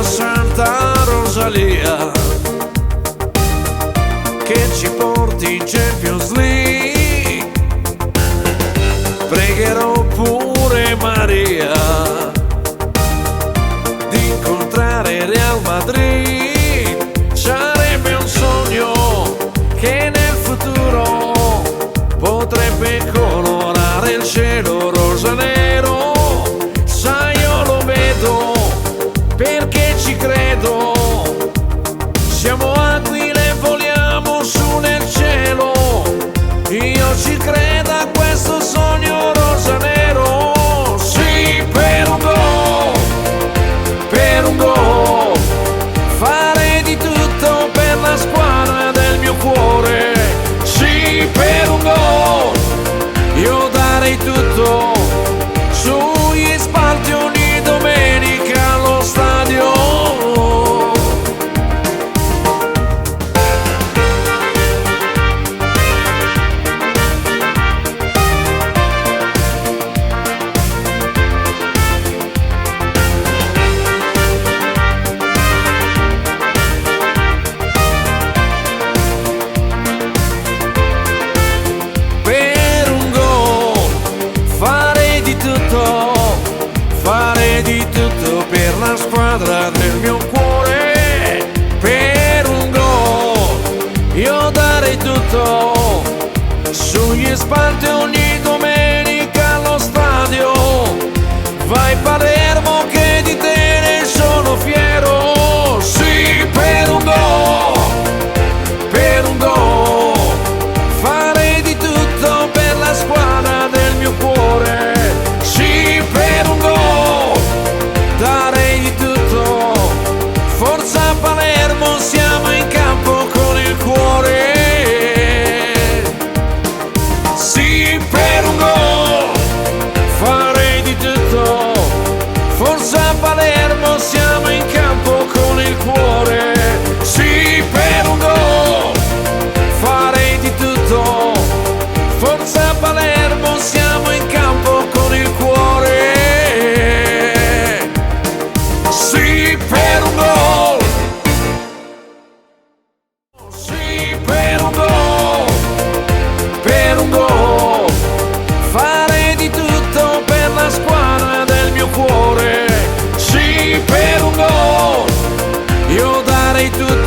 la Santa Rosalia che ci porti in Champions League. Pregherò pure Maria di incontrare Real Madrid. Sarebbe un sogno che nel futuro potrebbe colorare il cielo rosa-nero. Sai, io lo vedo perché ci credo. Siamo aquile, voliamo su nel cielo. Io ci credo a questo sogno rosa-nero. Sì, per un gol, fare di tutto per la squadra del mio cuore. Sì, per un gol, io darei tutto sugli spalti ogni domenica allo stadio. Fare di tutto per la squadra del mio cuore. Per un gol io darei tutto sugli spalti ogni domenica allo stadio. Vai Palermo che di te ne sono fiero. Sì, per un gol, fare di tutto per la squadra del mio cuore. Sì, per un gol, darei di tutto. Forza Palermo, siamo in campo con il cuore. Sì, per un gol, farei di tutto. Forza Palermo, siamo in campo con il cuore. Sì, per un gol, farei di tutto. Forza Palermo, siamo in campo con il cuore. Sì, per un gol. Sì, per un gol, fare di tutto per la squadra del mio cuore. Sì, per un gol, io darei tutto